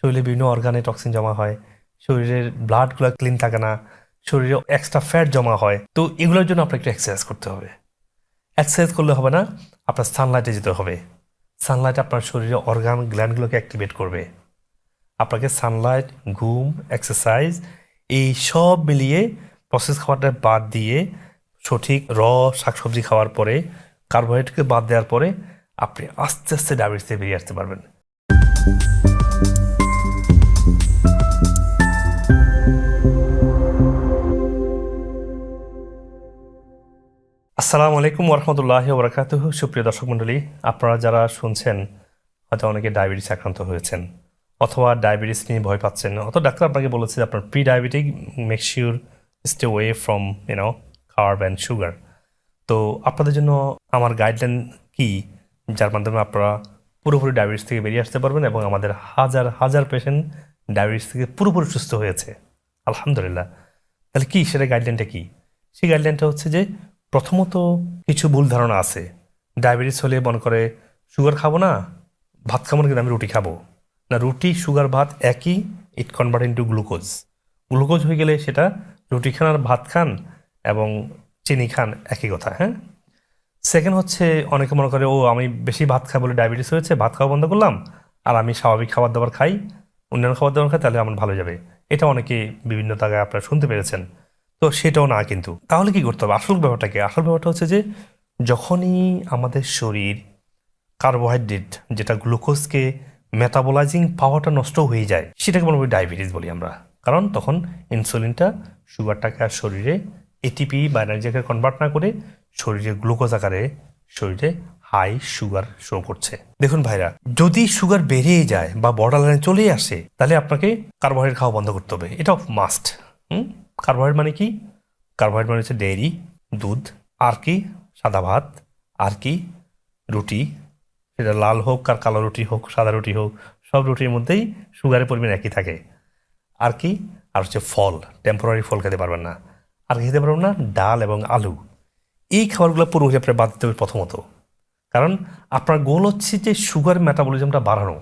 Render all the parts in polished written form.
শরীরে বিভিন্ন অর্গানে টক্সিন জমা হয়, শরীরের ব্লাডগুলো ক্লিন থাকে না, শরীরে এক্সট্রা ফ্যাট জমা হয়। তো এগুলোর জন্য আপনাকে একটু এক্সারসাইজ করতে হবে। এক্সারসাইজ করলে হবে না, আপনার সানলাইটে যেতে হবে। সানলাইট আপনার শরীরে অর্গান গ্ল্যান্ডগুলোকে অ্যাক্টিভেট করবে। আপনাকে সানলাইট, ঘুম, এক্সারসাইজ এই সব মিলিয়ে প্রসেস খাবারটা বাদ দিয়ে সঠিক শাকসবজি খাওয়ার পরে, কার্বোহাইড্রেটকে বাদ দেওয়ার পরে আপনি আস্তে আস্তে ডায়াবেটিস থেকে বেরিয়ে আসতে পারবেন। আসসালামু আলাইকুম ওরহমতুল্লাহি ওবরাকাতুহু। সুপ্রিয় দর্শক মণ্ডলী, আপনারা যারা শুনছেন হয়তো অনেকে ডায়াবেটিস আক্রান্ত হয়েছেন অথবা ডায়াবেটিস নিয়ে ভয় পাচ্ছেন, অথবা ডাক্তার আপনাকে বলেছে যে আপনার pre diabetic, make sure stay way from carb and sugar. তো আপনাদের জন্য আমার গাইডলাইন কি, যার মাধ্যমে আপনারা পুরোপুরি ডায়াবেটিস থেকে বেরিয়ে আসতে পারবেন এবং আমাদের হাজার হাজার পেশেন্ট ডায়াবেটিস থেকে পুরোপুরি সুস্থ হয়েছে আলহামদুলিল্লাহ। তাহলে কি সেটা গাইডলাইনটা কি? সেই গাইডলাইনটা হচ্ছে যে প্রথমত কিছু ভুল ধারণা আছে। ডায়াবেটিস হলে মনে করে সুগার খাবো না, ভাত খাবো না, কিন্তু আমি রুটি খাবো না। রুটি, সুগার, ভাত একই, ইট কনভার্ট ইন্টু গ্লুকোজ। গ্লুকোজ হয়ে গেলে সেটা রুটি খান আর ভাত খান এবং চিনি খান, একই কথা। হ্যাঁ, সেকেন্ড হচ্ছে অনেকে মনে করে আমি বেশি ভাত খাই বলে ডায়াবেটিস হয়েছে, ভাত খাওয়া বন্ধ করলাম আর আমি স্বাভাবিক খাবার দাবার খাই, অন্যান্য খাবার দাবার খাই, তাহলে আমার ভালো যাবে। এটা অনেকে বিভিন্ন জায়গায় আপনারা শুনতে পেরেছেন। তো সেটাও না। কিন্তু তাহলে কি করতে হবে? আসল ব্যাপারটা কি? আসল ব্যাপারটা হচ্ছে যে যখনই আমাদের শরীর কার্বোহাইড্রেট, যেটা গ্লুকোজকে মেটাবোলাইজিং পাওয়ারটা নষ্ট হয়ে যায়, সেটাকে মনে করি ডায়াবেটিস বলি আমরা। কারণ তখন ইনসুলিনটা সুগারটাকে আর শরীরে এটিপি বা এনার্জি আকারে কনভার্ট না করে শরীরে গ্লুকোজ আকারে শরীরে হাই সুগার শো করছে। দেখুন ভাইরা, যদি সুগার বেড়েই যায় বা বর্ডার লাইনে চলেই আসে, তাহলে আপনাকে কার্বোহাইড্রেট খাওয়া বন্ধ করতে হবে। এটা মাস্ট। কার্বোহাইড্রেট মানে কি? কার্বোহাইড্রেট মানে হচ্ছে ডেয়ারি, দুধ, আর কি সাদা ভাত, আর কি রুটি, সেটা লাল হোক আর কালো রুটি হোক, সাদা রুটি হোক, সব রুটির মধ্যেই সুগারের পরিমাণ একই থাকে। আর কি? আর হচ্ছে ফল, টেম্পোরারি ফল খেতে পারবেন না। আর খেতে পারবেন না ডাল এবং আলু। এই খাবারগুলো পুরোপুরি আপনার বাদ দিতে হবে প্রথমত। কারণ আপনার গোল হচ্ছে যে সুগার মেটাবলিজমটা বাড়ানো।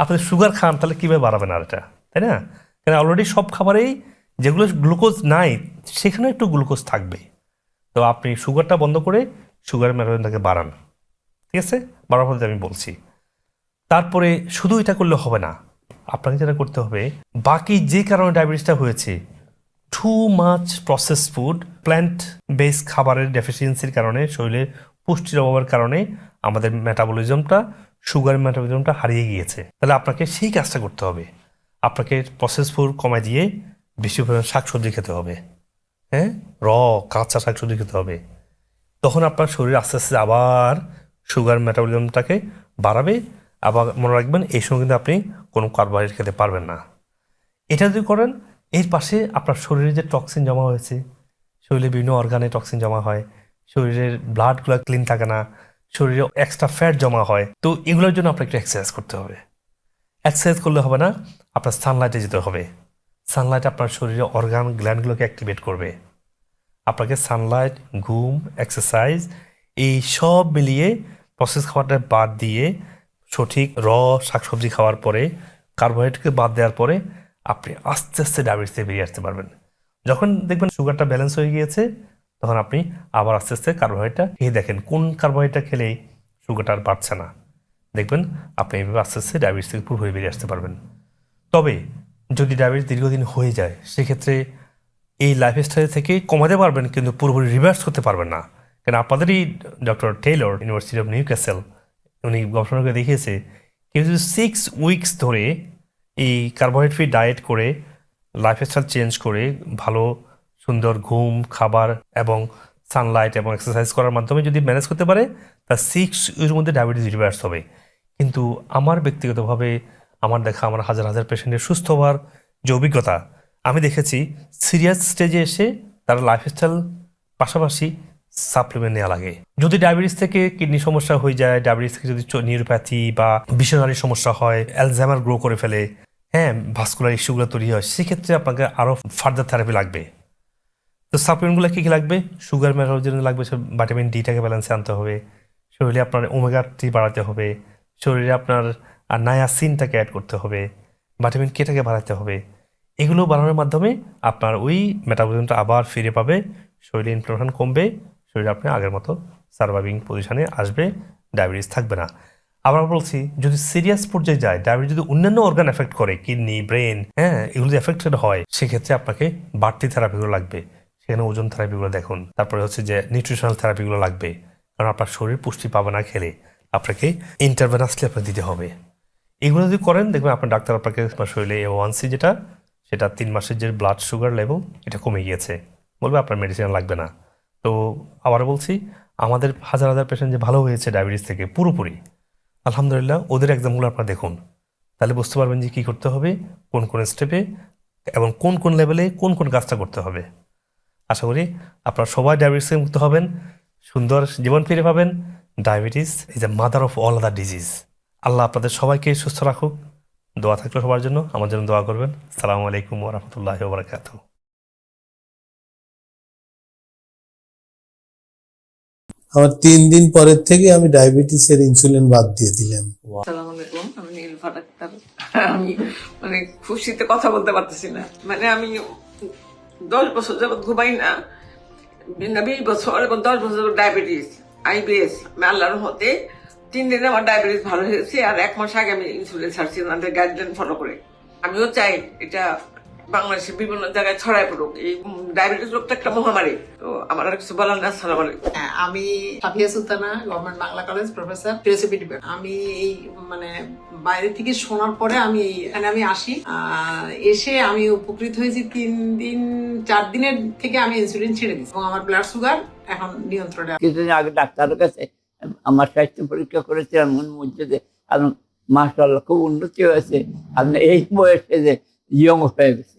আপনি সুগার খান, তাহলে কীভাবে বাড়াবেন আর এটা, তাই না? কারণ অলরেডি সব খাবারেই যেগুলো গ্লুকোজ নাই সেখানে একটু গ্লুকোজ থাকবে। তো আপনি সুগারটা বন্ধ করে সুগার মেটাবলিজমটাকে বাড়ান। ঠিক আছে? বাড়ার পদ্ধতি আমি বলছি। তারপরে শুধু এটা করলে হবে না, আপনাকে যেটা করতে হবে, বাকি যে কারণে ডায়াবেটিসটা হয়েছে, too much process food, plant base খাবারের ডেফিসিয়েন্সির কারণে, শরীরে পুষ্টির অভাবের কারণে আমাদের মেটাবলিজমটা, সুগার মেটাবলিজমটা হারিয়ে গিয়েছে। তাহলে আপনাকে সেই কাজটা করতে হবে। আপনাকে প্রসেস ফুড কমায় দিয়ে বেশি পরিমাণ শাকসবজি খেতে হবে। হ্যাঁ, কাঁচা শাকসবজি খেতে হবে। তখন আপনার শরীর আস্তে আস্তে আবার সুগার মেটাবলিজমটাকে বাড়াবে। আবার মনে রাখবেন, এই সময় কিন্তু আপনি কোনো কার্বোহাইড্রেট খেতে পারবেন না। এটা যদি করেন, এর পাশে আপনার শরীরে যে টক্সিন জমা হয়েছে, শরীরে বিভিন্ন অর্গানে টক্সিন জমা হয়, শরীরের ব্লাডগুলো ক্লিন থাকে না, শরীরে এক্সট্রা ফ্যাট জমা হয়। তো এগুলোর জন্য আপনাকে একটু এক্সারসাইজ করতে হবে। এক্সারসাইজ করলে হবে না, আপনার সানলাইটে যেতে হবে। সানলাইট আপনার শরীরে অর্গান গ্ল্যান্ডগুলোকে অ্যাক্টিভেট করবে। আপনাকে সানলাইট, ঘুম, এক্সারসাইজ এই সব মিলিয়ে প্রসেস খাবারটা বাদ দিয়ে সঠিক শাকসবজি খাওয়ার পরে, কার্বোহাইড্রেটকে বাদ দেওয়ার পরে আপনি আস্তে আস্তে ডায়াবেটিস থেকে বেরিয়ে আসতে পারবেন। যখন দেখবেন সুগারটা ব্যালেন্স হয়ে গিয়েছে, তখন আপনি আবার আস্তে আস্তে কার্বোহাইড্রেটটা খেয়ে দেখেন কোন কার্বোহাইড্রেটটা খেলেই সুগারটা আর বাড়ছে না। দেখবেন আপনি এইভাবে আস্তে আস্তে ডায়াবেটিস থেকে পুরোপুরি বেরিয়ে আসতে পারবেন। তবে যদি ডায়াবেটিস দীর্ঘদিন হয়ে যায়, সেক্ষেত্রে এই লাইফস্টাইল থেকে কমাতে পারবেন, কিন্তু পুরোপুরি রিভার্স করতে পারবেন না। কারণ আপনাদেরই doctor Taylor, university of new castle, উনি গবেষণা করে দেখিয়েছে, কেউ যদি 6 উইকস ধরে এই কার্বোহাইড্রেট ফ্রি ডায়েট করে, লাইফস্টাইল চেঞ্জ করে, ভালো সুন্দর ঘুম, খাবার এবং সানলাইট এবং এক্সারসাইজ করার মাধ্যমে যদি ম্যানেজ করতে পারে, তার 6 উইকের মধ্যে ডায়াবেটিস রিভার্স হবে। কিন্তু আমার ব্যক্তিগতভাবে আমার দেখা, আমার হাজার হাজার পেশেন্টের সুস্থ হওয়ার যে অভিজ্ঞতা, আমি দেখেছি সিরিয়াস স্টেজে এসে তার লাইফস্টাইল পাশাপাশি সাপ্লিমেন্ট নেওয়া লাগে। যদি ডায়াবেটিস থেকে কিডনি সমস্যা হয়ে যায়, ডায়াবেটিস থেকে যদি নিউরোপ্যাথি বা বিষনারীর সমস্যা হয়, অ্যালজাইমার গ্রো করে ফেলে, হ্যাঁ, ভাস্কুলার ইস্যুগুলো তৈরি হয়, সেক্ষেত্রে আপনাকে আরও ফার্দার থেরাপি লাগবে। তো সাপ্লিমেন্টগুলো কী কী লাগবে? সুগার মেটার জন্য লাগবে ভিটামিন ডিটাকে ব্যালেন্সে আনতে হবে, শরীরে আপনার ওমেগা 3 বাড়াতে হবে, শরীরে আপনার নায়াসিনটাকে অ্যাড করতে হবে, ভিটামিন কেটাকে বাড়াতে হবে। এগুলো বাড়ানোর মাধ্যমে আপনার ওই মেটাবলিজমটা আবার ফিরে পাবে, শরীরে ইনফ্লামেশন কমবে, শরীরে আপনি আগের মতো সার্ভাইভিং পজিশনে আসবে, ডায়াবেটিস থাকবে না। আবার বলছি, যদি সিরিয়াস পর্যায়ে যায়, ডায়াবেটিস যদি অন্যান্য অর্গান এফেক্ট করে, কিডনি, ব্রেন, হ্যাঁ, এগুলো যদি এফেক্টেড হয়, সেক্ষেত্রে আপনাকে বাড়তি থেরাপিগুলো লাগবে। সেখানে ওজন থেরাপিগুলো দেখুন, তারপরে হচ্ছে যে নিউট্রিশনাল থেরাপিগুলো লাগবে, কারণ আপনার শরীর পুষ্টি পাবে না খেলে, আপনাকে ইন্টারভেনাসলি আপনাকে দিতে হবে। এগুলো যদি করেন, দেখবেন আপনার ডাক্তার আপনাকে আপনার শরীরে A1C যেটা, সেটা 3 মাসের যে ব্লাড সুগার লেভেল, এটা কমে গিয়েছে, বলবে আপনার মেডিসিন লাগবে না। তো আবার বলছি, আমাদের হাজার হাজার পেশেন্ট যে ভালো হয়েছে ডায়াবেটিস থেকে পুরোপুরি, আলহামদুলিল্লাহ, ওদের এক্সামগুলো আপনারা দেখুন, তাহলে বুঝতে পারবেন যে কী করতে হবে, কোন কোন স্টেপে এবং কোন কোন লেভেলে কোন কোন কাজটা করতে হবে। আশা করি আপনারা সবাই ডায়াবেটিস থেকে মুক্ত হবেন, সুন্দর জীবন ফিরে পাবেন। Diabetes is the mother of all other disease. আল্লাহ আপনাদের সবাইকে সুস্থ রাখুক। দোয়া থাকলো সবার জন্য, আমার জন্য দোয়া করবেন। আসসালামু আলাইকুম ওয়া রাহমাতুল্লাহি ওয়া বারাকাতুহু। আমার 3 দিন পরের থেকে আমি ডায়াবেটিসের ইনসুলিন বাদ দিয়ে দিলাম। আসসালামু আলাইকুম, আমি নীলুফা ডাক্তার। আমি মানে খুশিতে কথা বলতে পারতেছি না। মানে আমি 10 বছর যাবত ঘুমাই না, 20 বছর এবং 10 বছর যাবত ডায়াবেটিস, IBS। আমি আল্লাহর রহমতে 3 দিনে আমার ডায়াবেটিস ভালো হয়েছে, আর 1 মাস আগে আমি ইনসুলিন ছাড়ছি ওনাদের গাইডলাইন ফলো করে। আমিও চাই এটা বাংলাদেশের বিভিন্ন জায়গায় ছড়ায় পড়ুক। এই ডায়াবেটিস রোগটা একটা মহামারী। তো আমার আর কিছু বলার না। আসসালামু আলাইকুম। আমি Safia Sultana, government Bangla college professor, philosophy department. আমি এই মানে বাইরে থেকে শোনার পরে আমি এখানে আমি আসি, এসে আমি উপকৃত হয়েছি। 4 দিনের থেকে আমি ইনসুলিন ছেড়ে দিচ্ছি এবং আমার ব্লাড সুগার এখন নিয়ন্ত্রণে। কিছুদিন আগে ডাক্তারের কাছে আমার স্বাস্থ্য পরীক্ষা করেছিলাম, মধ্যে যে মাশাআল্লাহ খুব উন্নতি হয়েছে। আপনি এই বয়সে যে ইয়ং হয়ে গেছে।